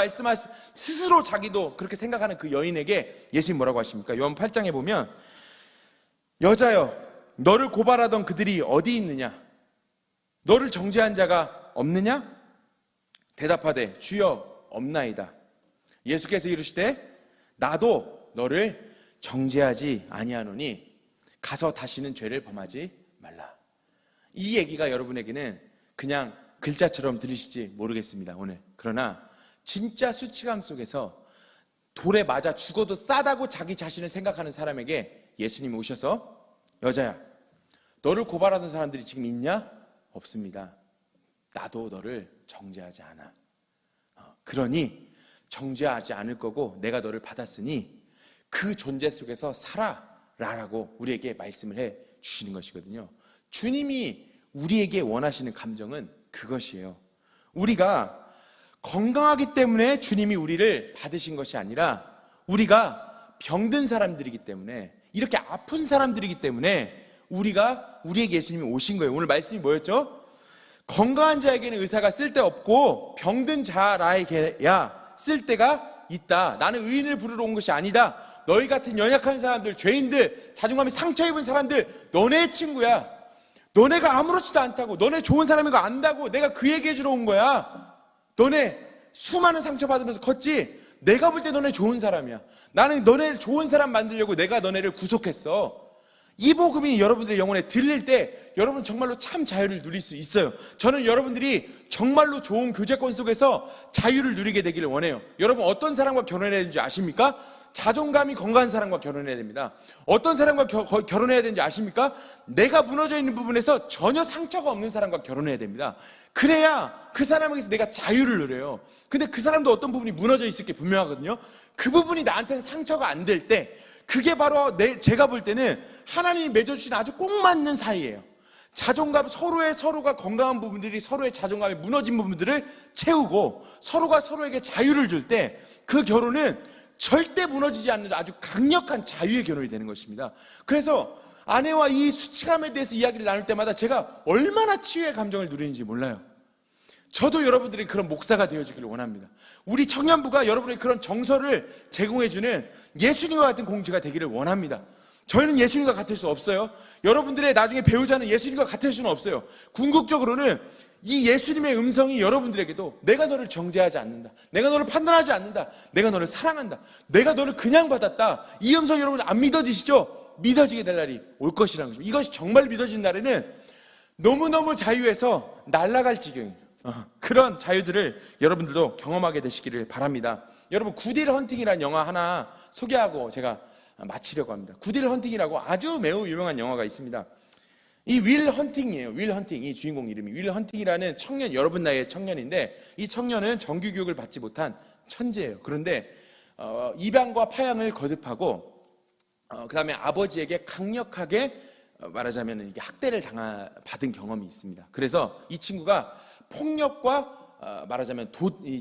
스스로 자기도 그렇게 생각하는 그 여인에게 예수님 뭐라고 하십니까? 요한 8장에 보면 여자여, 너를 고발하던 그들이 어디 있느냐? 너를 정죄한 자가 없느냐? 대답하되 주여 없나이다. 예수께서 이르시되 나도 너를 정죄하지 아니하노니 가서 다시는 죄를 범하지 말라. 이 얘기가 여러분에게는 그냥 글자처럼 들리실지 모르겠습니다, 오늘. 그러나 진짜 수치감 속에서 돌에 맞아 죽어도 싸다고 자기 자신을 생각하는 사람에게 예수님이 오셔서 여자야, 너를 고발하던 사람들이 지금 있냐? 없습니다. 나도 너를 정죄하지 않아. 그러니 정죄하지 않을 거고 내가 너를 받았으니 그 존재 속에서 살아라라고 우리에게 말씀을 해 주시는 것이거든요. 주님이 우리에게 원하시는 감정은 그것이에요. 우리가 건강하기 때문에 주님이 우리를 받으신 것이 아니라 우리가 병든 사람들이기 때문에 이렇게 아픈 사람들이기 때문에 우리에게 예수님이 오신 거예요. 오늘 말씀이 뭐였죠? 건강한 자에게는 의사가 쓸데없고 병든 자라에게야 쓸데가 있다. 나는 의인을 부르러 온 것이 아니다. 너희 같은 연약한 사람들, 죄인들, 자존감이 상처 입은 사람들, 너네 친구야. 너네가 아무렇지도 않다고, 너네 좋은 사람인 거 안다고 내가 그 얘기해 주러 온 거야. 너네 수많은 상처 받으면서 컸지. 내가 볼 때 너네 좋은 사람이야. 나는 너네를 좋은 사람 만들려고 내가 너네를 구속했어. 이 복음이 여러분들의 영혼에 들릴 때 여러분 정말로 참 자유를 누릴 수 있어요. 저는 여러분들이 정말로 좋은 교제권 속에서 자유를 누리게 되기를 원해요. 여러분 어떤 사람과 결혼해야 되는지 아십니까? 자존감이 건강한 사람과 결혼해야 됩니다. 어떤 사람과 결혼해야 되는지 아십니까? 내가 무너져 있는 부분에서 전혀 상처가 없는 사람과 결혼해야 됩니다. 그래야 그 사람에게서 내가 자유를 누려요. 근데 그 사람도 어떤 부분이 무너져 있을 게 분명하거든요. 그 부분이 나한테는 상처가 안 될 때, 그게 바로 제가 볼 때는 하나님이 맺어주신 아주 꼭 맞는 사이예요. 자존감, 서로가 건강한 부분들이 서로의 자존감이 무너진 부분들을 채우고 서로가 서로에게 자유를 줄 때 그 결혼은 절대 무너지지 않는 아주 강력한 자유의 결혼이 되는 것입니다. 그래서 아내와 이 수치감에 대해서 이야기를 나눌 때마다 제가 얼마나 치유의 감정을 누리는지 몰라요. 저도 여러분들이 그런 목사가 되어주기를 원합니다. 우리 청년부가 여러분의 그런 정서를 제공해주는 예수님과 같은 공지가 되기를 원합니다. 저희는 예수님과 같을 수 없어요. 여러분들의 나중에 배우자는 예수님과 같을 수는 없어요. 궁극적으로는 이 예수님의 음성이 여러분들에게도 내가 너를 정죄하지 않는다, 내가 너를 판단하지 않는다, 내가 너를 사랑한다, 내가 너를 그냥 받았다, 이 음성 여러분 안 믿어지시죠? 믿어지게 될 날이 올 것이라는 거죠. 이것이 정말 믿어지는 날에는 너무너무 자유해서 날아갈 지경입니다. 그런 자유들을 여러분들도 경험하게 되시기를 바랍니다. 여러분 굿윌 헌팅이라는 영화 하나 소개하고 제가 마치려고 합니다. 굿윌 헌팅이라고 아주 매우 유명한 영화가 있습니다. 이 윌 헌팅이에요. 윌 헌팅, 이 주인공 이름이 윌 헌팅이라는 청년, 여러분 나이의 청년인데 이 청년은 정규 교육을 받지 못한 천재예요. 그런데 입양과 파양을 거듭하고 그 다음에 아버지에게 강력하게 말하자면 이게 학대를 받은 경험이 있습니다. 그래서 이 친구가 폭력과 말하자면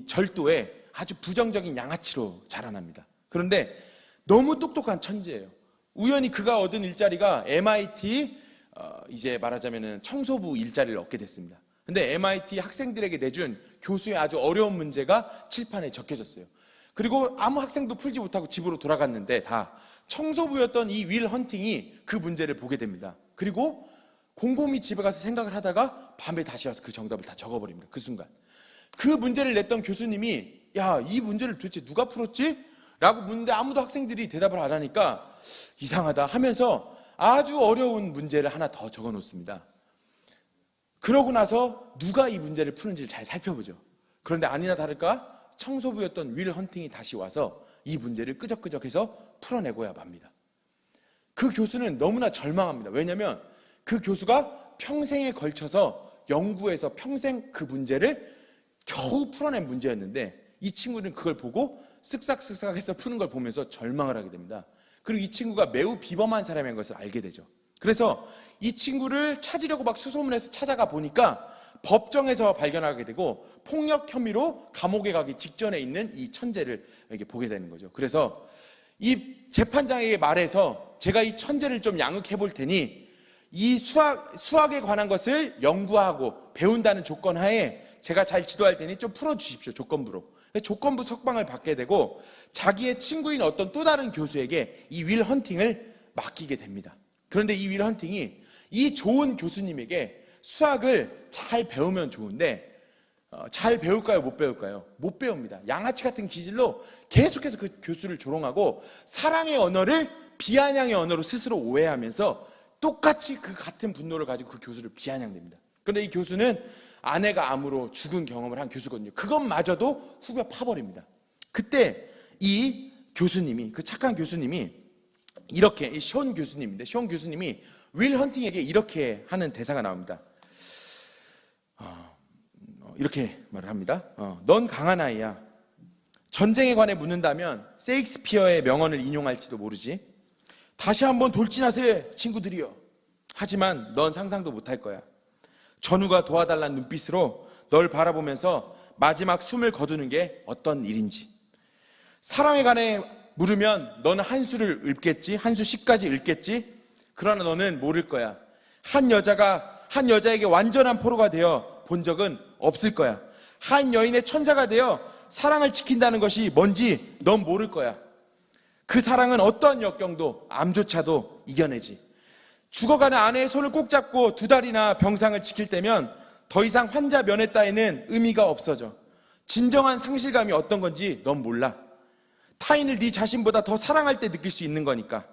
절도에 아주 부정적인 양아치로 자라납니다. 그런데 너무 똑똑한 천재예요. 우연히 그가 얻은 일자리가 MIT 이제 말하자면 청소부 일자리를 얻게 됐습니다. 근데 MIT 학생들에게 내준 교수의 아주 어려운 문제가 칠판에 적혀졌어요. 그리고 아무 학생도 풀지 못하고 집으로 돌아갔는데 다 청소부였던 이 윌 헌팅이 그 문제를 보게 됩니다. 그리고 곰곰이 집에 가서 생각을 하다가 밤에 다시 와서 그 정답을 다 적어버립니다. 그 순간 그 문제를 냈던 교수님이 야, 이 문제를 도대체 누가 풀었지? 라고 묻는데 아무도 학생들이 대답을 안 하니까 이상하다 하면서 아주 어려운 문제를 하나 더 적어 놓습니다. 그러고 나서 누가 이 문제를 푸는지를 잘 살펴보죠. 그런데 아니나 다를까 청소부였던 윌 헌팅이 다시 와서 이 문제를 끄적끄적해서 풀어내고야 맙니다. 그 교수는 너무나 절망합니다. 왜냐하면 그 교수가 평생에 걸쳐서 연구해서 평생 그 문제를 겨우 풀어낸 문제였는데 이 친구는 그걸 보고 쓱싹쓱싹 해서 푸는 걸 보면서 절망을 하게 됩니다. 그리고 이 친구가 매우 비범한 사람인 것을 알게 되죠. 그래서 이 친구를 찾으려고 막 수소문해서 찾아가 보니까 법정에서 발견하게 되고 폭력 혐의로 감옥에 가기 직전에 있는 이 천재를 이렇게 보게 되는 거죠. 그래서 이 재판장에게 말해서 제가 이 천재를 좀 양육해 볼 테니 이 수학에 관한 것을 연구하고 배운다는 조건 하에 제가 잘 지도할 테니 좀 풀어주십시오. 조건부로. 조건부 석방을 받게 되고 자기의 친구인 어떤 또 다른 교수에게 이 윌 헌팅을 맡기게 됩니다. 그런데 이 윌 헌팅이 이 좋은 교수님에게 수학을 잘 배우면 좋은데 잘 배울까요? 못 배울까요? 못 배웁니다. 양아치 같은 기질로 계속해서 그 교수를 조롱하고 사랑의 언어를 비아냥의 언어로 스스로 오해하면서 똑같이 그 같은 분노를 가지고 그 교수를 비아냥됩니다. 그런데 이 교수는 아내가 암으로 죽은 경험을 한 교수거든요. 그것마저도 후벼 파버립니다. 그때 이 교수님이, 그 착한 교수님이 이렇게, 이 숀 교수님인데 숀 교수님이 윌 헌팅에게 이렇게 하는 대사가 나옵니다. 이렇게 말을 합니다. 넌 강한 아이야. 전쟁에 관해 묻는다면 세익스피어의 명언을 인용할지도 모르지. 다시 한번 돌진하세요, 친구들이여. 하지만 넌 상상도 못할 거야. 전우가 도와달라는 눈빛으로 널 바라보면서 마지막 숨을 거두는 게 어떤 일인지. 사랑에 관해 물으면 너는 한 수를 읊겠지, 한 수 10까지 읊겠지. 그러나 너는 모를 거야. 한 여자에게 완전한 포로가 되어 본 적은 없을 거야. 한 여인의 천사가 되어 사랑을 지킨다는 것이 뭔지 넌 모를 거야. 그 사랑은 어떠한 역경도 암조차도 이겨내지. 죽어가는 아내의 손을 꼭 잡고 2달이나 병상을 지킬 때면 더 이상 환자 면회 따위는 의미가 없어져. 진정한 상실감이 어떤 건지 넌 몰라. 타인을 네 자신보다 더 사랑할 때 느낄 수 있는 거니까.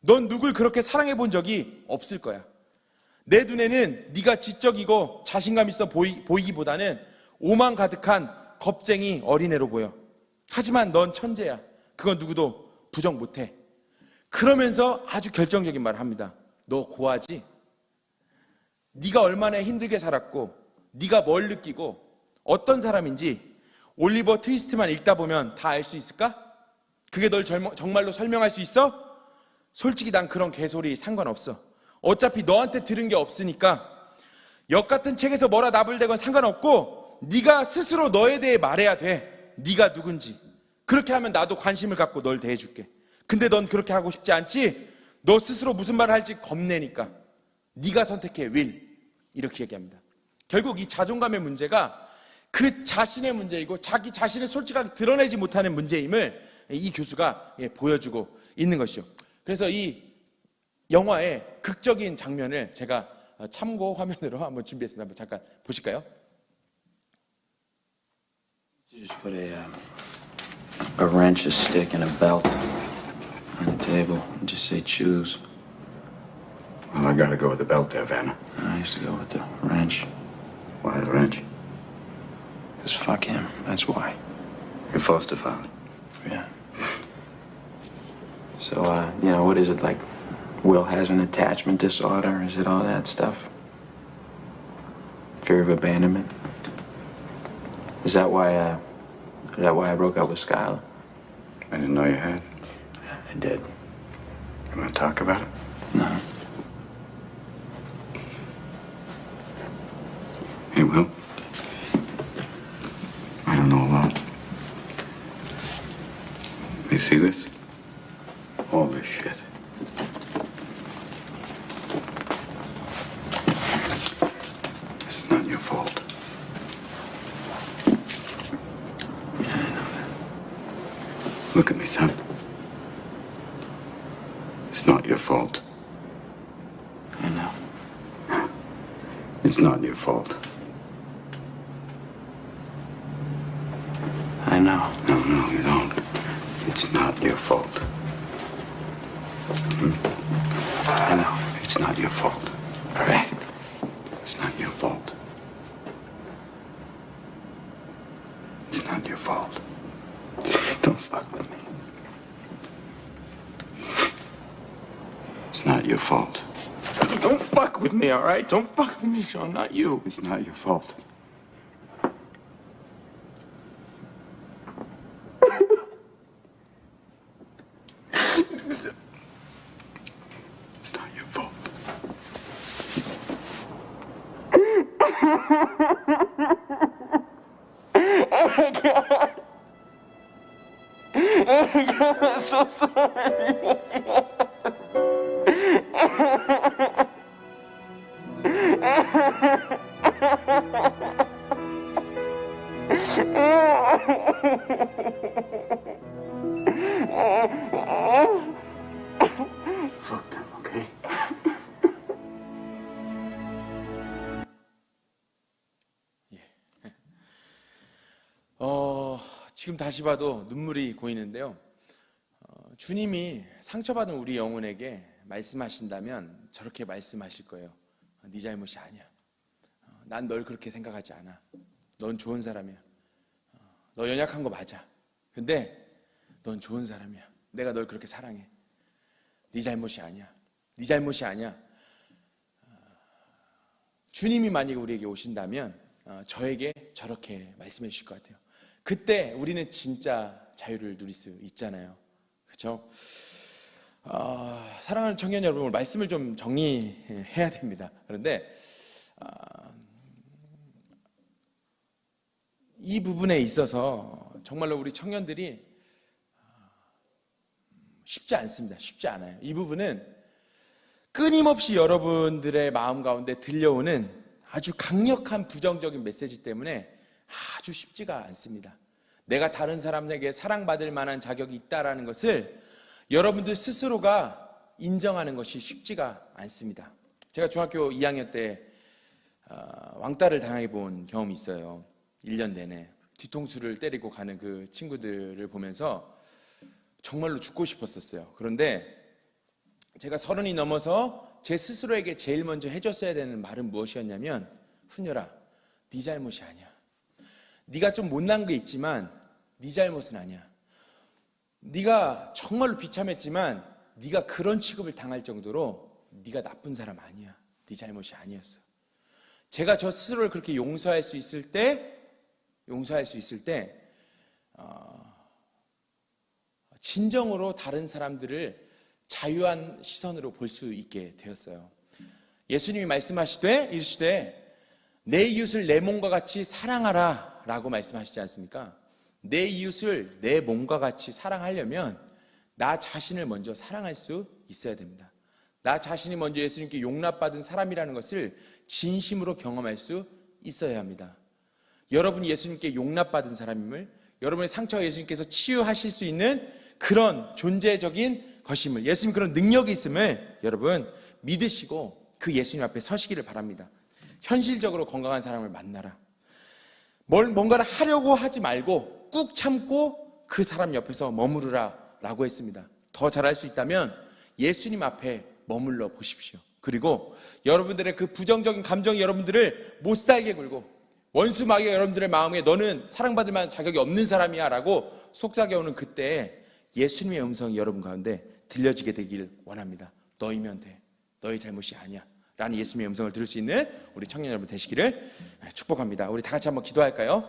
넌 누굴 그렇게 사랑해 본 적이 없을 거야. 내 눈에는 네가 지적이고 자신감 있어 보이기보다는 오만 가득한 겁쟁이 어린애로 보여. 하지만 넌 천재야. 그건 누구도 부정 못해. 그러면서 아주 결정적인 말을 합니다. 너 고하지? 네가 얼마나 힘들게 살았고 네가 뭘 느끼고 어떤 사람인지 올리버 트위스트만 읽다 보면 다 알 수 있을까? 그게 널 정말로 설명할 수 있어? 솔직히 난 그런 개소리 상관없어. 어차피 너한테 들은 게 없으니까. 역 같은 책에서 뭐라 나불대건 상관없고 네가 스스로 너에 대해 말해야 돼. 네가 누군지. 그렇게 하면 나도 관심을 갖고 널 대해줄게. 근데 넌 그렇게 하고 싶지 않지? 너 스스로 무슨 말을 할지 겁내니까. 네가 선택해, 윌. 이렇게 얘기합니다. 결국 이 자존감의 문제가 그 자신의 문제이고 자기 자신을 솔직하게 드러내지 못하는 문제임을 이 교수가 보여주고 있는 것이죠. 그래서 이 영화의 극적인 장면을 제가 참고 화면으로 한번 준비했습니다. 한번 잠깐 보실까요? You just put a wrench, a stick, and a belt on the table and just say choose. Well, I gotta go with the belt there, Vanna. I used to go with the wrench. Why the wrench? Because fuck him, that's why. Your foster father. Yeah. So, what is it like? Will has an attachment disorder? Is it all that stuff? Fear of abandonment? Is that why I broke up with Skylar? I didn't know you had. I did. You wanna talk about it? No. Hey, Will. I don't know a lot. You see this? All this shit. This is not your fault. Look at me, son. It's not your fault. I know. It's not your fault. I know. No, you don't. It's not your fault. I know. It's not your fault. All right. It's not your fault. It's not your fault. Don't fuck with me. It's not your fault. Don't fuck with me, all right? Don't fuck with me, Sean, not you. It's not your fault. It's not your fault. I'm so sorry. Fuck them, okay? 지금 다시 봐도 눈물이 고이는데요. 주님이 상처받은 우리 영혼에게 말씀하신다면 저렇게 말씀하실 거예요. 네 잘못이 아니야. 난 널 그렇게 생각하지 않아. 넌 좋은 사람이야. 너 연약한 거 맞아. 근데 넌 좋은 사람이야. 내가 널 그렇게 사랑해. 네 잘못이 아니야. 네 잘못이 아니야. 주님이 만약에 우리에게 오신다면 저에게 저렇게 말씀해 주실 것 같아요. 그때 우리는 진짜 자유를 누릴 수 있잖아요. 그렇죠? 사랑하는 청년 여러분, 오늘 말씀을 좀 정리해야 됩니다. 그런데 이 부분에 있어서 정말로 우리 청년들이 쉽지 않습니다. 쉽지 않아요. 이 부분은 끊임없이 여러분들의 마음 가운데 들려오는 아주 강력한 부정적인 메시지 때문에 아주 쉽지가 않습니다. 내가 다른 사람에게 사랑받을 만한 자격이 있다라는 것을 여러분들 스스로가 인정하는 것이 쉽지가 않습니다. 제가 중학교 2학년 때 왕따를 당해 본 경험이 있어요. 1년 내내 뒤통수를 때리고 가는 그 친구들을 보면서 정말로 죽고 싶었었어요. 그런데 제가 30이 넘어서 제 스스로에게 제일 먼저 해줬어야 되는 말은 무엇이었냐면, 훈녀라, 네 잘못이 아니야. 네가 좀 못난 게 있지만 네 잘못은 아니야. 네가 정말로 비참했지만 네가 그런 취급을 당할 정도로 네가 나쁜 사람 아니야. 네 잘못이 아니었어. 제가 저 스스로를 그렇게 용서할 수 있을 때 진정으로 다른 사람들을 자유한 시선으로 볼 수 있게 되었어요. 예수님이 말씀하시되 이르시되 내 이웃을 내 몸과 같이 사랑하라 라고 말씀하시지 않습니까? 내 이웃을 내 몸과 같이 사랑하려면 나 자신을 먼저 사랑할 수 있어야 됩니다. 나 자신이 먼저 예수님께 용납받은 사람이라는 것을 진심으로 경험할 수 있어야 합니다. 여러분이 예수님께 용납받은 사람임을, 여러분의 상처가 예수님께서 치유하실 수 있는 그런 존재적인 것임을, 예수님 그런 능력이 있음을 여러분 믿으시고 그 예수님 앞에 서시기를 바랍니다. 현실적으로 건강한 사람을 만나라. 뭔가를 하려고 하지 말고 꾹 참고 그 사람 옆에서 머무르라 라고 했습니다. 더 잘할 수 있다면 예수님 앞에 머물러 보십시오. 그리고 여러분들의 그 부정적인 감정이 여러분들을 못 살게 굴고 원수 마귀가 여러분들의 마음에 너는 사랑받을 만한 자격이 없는 사람이야 라고 속삭여오는 그때에 예수님의 음성이 여러분 가운데 들려지게 되길 원합니다. 너희면 돼. 너희 잘못이 아니야 라는 예수님의 음성을 들을 수 있는 우리 청년 여러분 되시기를 축복합니다. 우리 다 같이 한번 기도할까요?